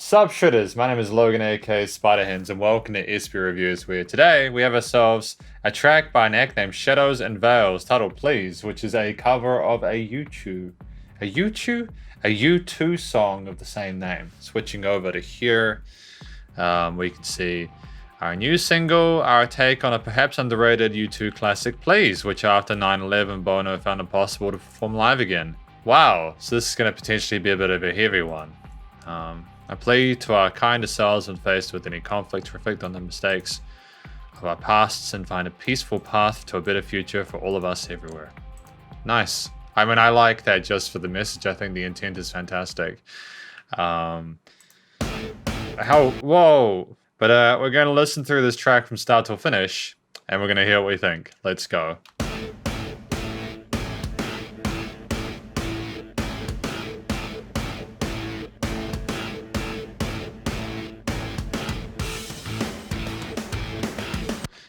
Sup shitters, my name is Logan aka Spiderhens and welcome to SP Reviews, where today we have ourselves a track by an act named Shadows and Veils titled Please, which is a cover of a U2 song of the same name. Switching over to here, we can see our new single, our take on a perhaps underrated U2 classic Please, which after 9/11 Bono found it possible to perform live again. Wow, so this is going to potentially be a bit of a heavy one. I plea to our kinder selves when faced with any conflict to reflect on the mistakes of our pasts and find a peaceful path to a better future for all of us everywhere. Nice. I mean, I like that just for the message. I think the intent is fantastic. Whoa. But we're going to listen through this track from start till finish, and we're going to hear what we think. Let's go.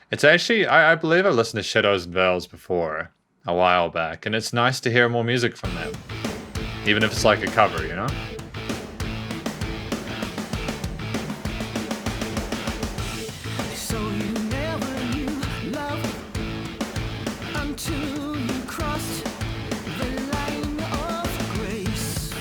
It's actually, I believe I listened to Shadows and Veils before, a while back, and it's nice to hear more music from them. Even if it's like a cover, you know? So you never knew love until you crossed the line of grace.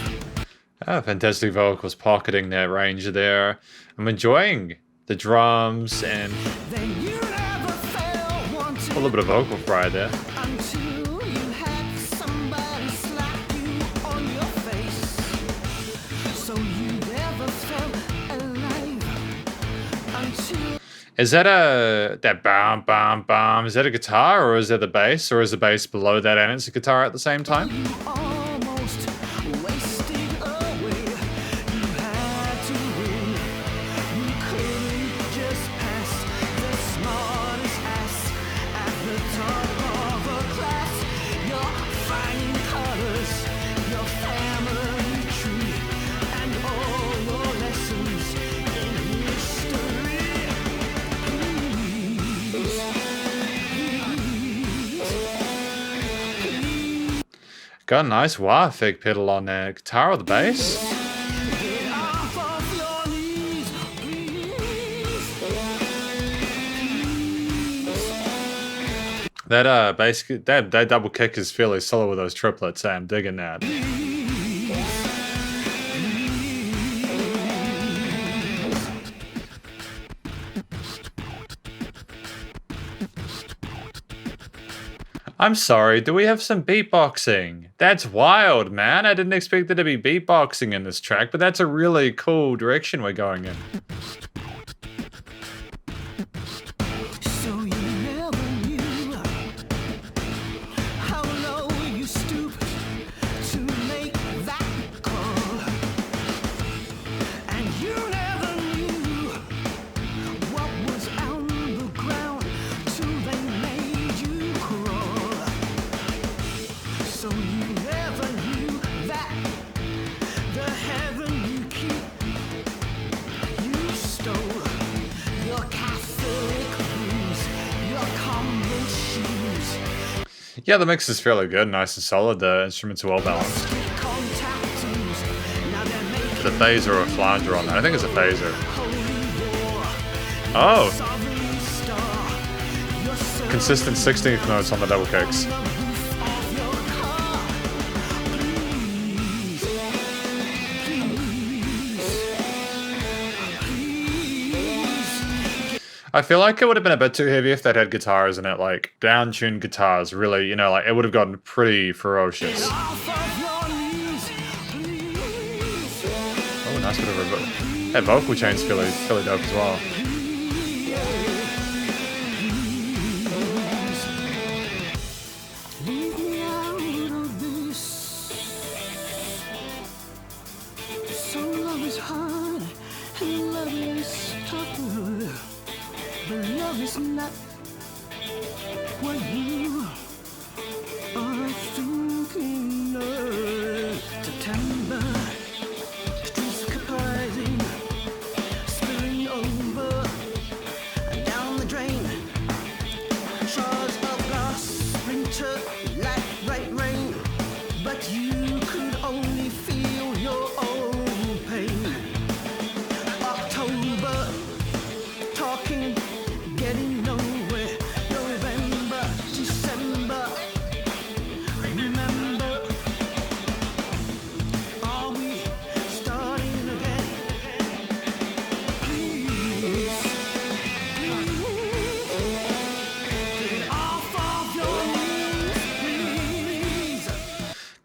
Fantastic vocals pocketing that range there. I'm enjoying the drums and Then you never felt wanted a little bit of vocal fry there. until you had somebody slap you on your face. So you never felt alive until Is that that bam bam bam? Is that a guitar or is that the bass, or is the bass below that and it's a guitar at the same time? you almost wasted away. You had to win. You couldn't just pass the smartest ass at the top of a class. Your fine colors, your family tree, and all your lessons in history. Got a nice wah effect pedal on the guitar or the bass. Get off of your knees, please. That that double kick is fairly solid with those triplets. I'm digging that. I'm sorry, do we have some beatboxing? That's wild, man. I didn't expect there to be beatboxing in this track, but that's a really cool direction we're going in. So you never knew how low you stooped to make that call, and you never knew what was on the ground till they made you crawl. So you never knew that the heaven you keep, you stole. Your Catholic blues, your convent shoes, Yeah, the mix is fairly good, nice and solid. The instruments are well balanced. stick on tattoos. Now they're making The phaser or flanger on that. I think it's a phaser. holy war. Oh, Sovereign star, your soul consistent 16th notes on the double kicks. on the roof of your car. Please, please. I feel like it would have been a bit too heavy if that had guitars in it, like down-tuned guitars, really, you know, like it would have gotten pretty ferocious. Off of your knees, please. Oh, nice bit of reverb. That vocal chain's fairly dope as well. Leave me out of this. So love is hard and love is tougher. But love is not what you are thinking of. September, streets comprising, spilling over and down the drain. Shards of glass, splinter like bright rain. But you could only feel your own pain.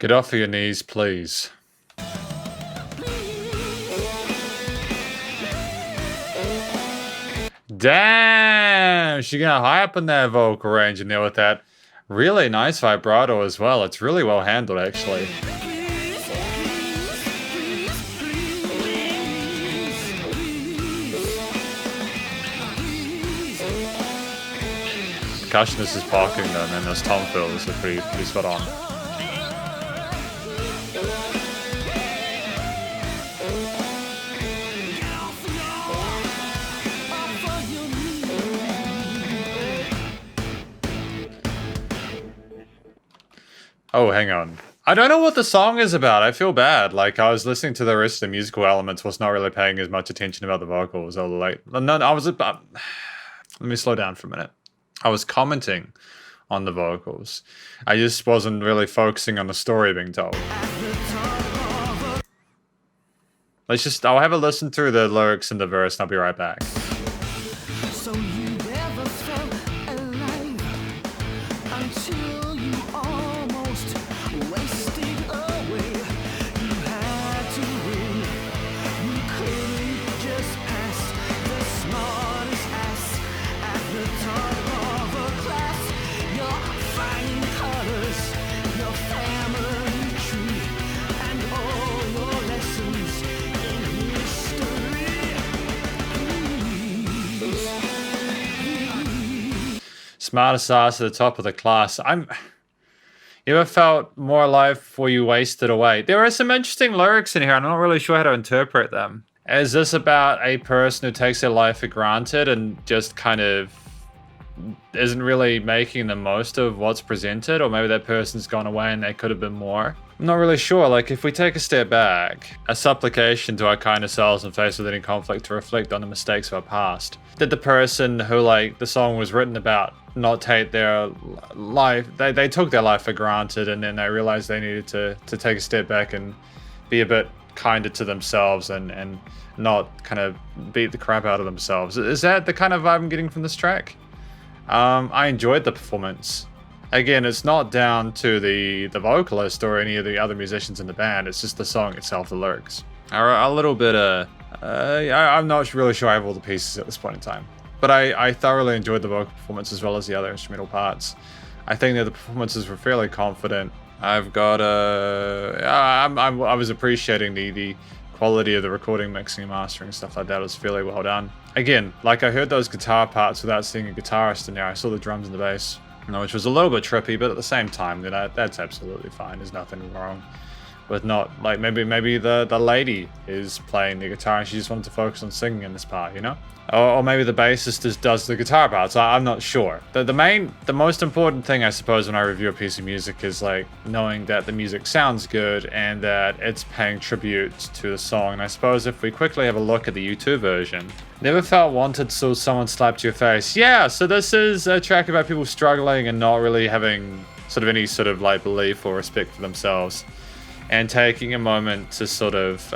Get off of your knees, please. Damn! She got high up in that vocal range in there with that really nice vibrato as well. It's really well handled, actually. Percussionist is parking them, and those tom fills are pretty spot on. Oh, hang on. I don't know what the song is about. I feel bad. Like, I was listening to the rest of the musical elements, was not really paying as much attention about the vocals. Or like, no, I was about. Let me slow down for a minute. I was commenting on the vocals. I just wasn't really focusing on the story being told. I'll have a listen through the lyrics and the verse and I'll be right back. So you never felt alive until you almost wasted away. You had to win. You couldn't just pass the smartest ass at the top of a class. You're finding colors, your family tree, and all your lessons in history. Smartest ass at the top of the class. You ever felt more alive before you wasted away? There are some interesting lyrics in here. I'm not really sure how to interpret them. Is this about a person who takes their life for granted and just kind of isn't really making the most of what's presented? Or maybe that person's gone away and they could have been more? I'm not really sure. Like, if we take a step back, a supplication to our kinder selves and faced with any conflict to reflect on the mistakes of our past. Did the person who, like, the song was written about not take their life, they took their life for granted and then they realized they needed to take a step back and be a bit kinder to themselves and not kind of beat the crap out of themselves? Is that the kind of vibe I'm getting from this track? I enjoyed the performance. Again, it's not down to the vocalist or any of the other musicians in the band. It's just the song itself, the lyrics. A little bit I'm not really sure I have all the pieces at this point in time. But I thoroughly enjoyed the vocal performance as well as the other instrumental parts. I think that the performances were fairly confident. I've got I was appreciating the quality of the recording, mixing, mastering, stuff like that. It was fairly well done. Again, like, I heard those guitar parts without seeing a guitarist in there. I saw the drums and the bass, which was a little bit trippy, but at the same time, that's absolutely fine. There's nothing wrong with not, like, maybe the lady is playing the guitar and she just wanted to focus on singing in this part, you know? Or maybe the bassist just does the guitar parts. I'm not sure. The most important thing, I suppose, when I review a piece of music is, like, knowing that the music sounds good and that it's paying tribute to the song. And I suppose if we quickly have a look at the U2 version, never felt wanted so someone slapped your face. Yeah, so this is a track about people struggling and not really having sort of any sort of, like, belief or respect for themselves. And taking a moment to sort of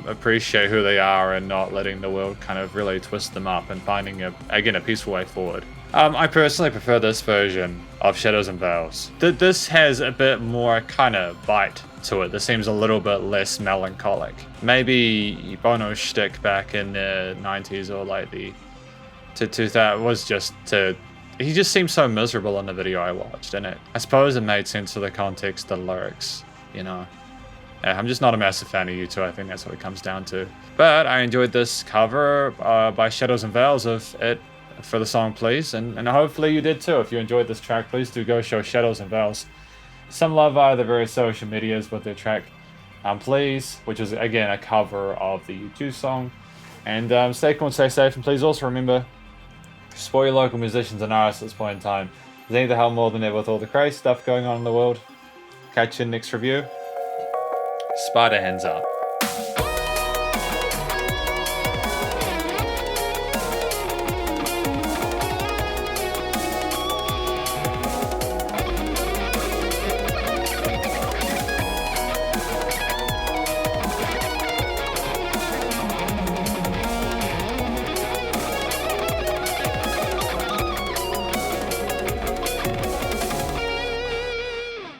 appreciate who they are and not letting the world kind of really twist them up and finding, a peaceful way forward. I personally prefer this version of Shadows and Veils. This has a bit more kind of bite to it. This seems a little bit less melancholic. Maybe Bono's shtick back in the 90s or like the 2000 was just to... He just seemed so miserable in the video I watched, and I suppose it made sense for the context of the lyrics, you know. I'm just not a massive fan of U2. I think that's what it comes down to. But I enjoyed this cover by Shadows and Veils of it for the song Please. And hopefully you did too. If you enjoyed this track, please do go show Shadows and Veils some love via the various social medias with their track Please, which is, again, a cover of the U2 song. And stay cool and stay safe. And please also remember, support your local musicians and artists at this point in time. They need the help more than ever with all the crazy stuff going on in the world. Catch you in the next review. Spider hands up.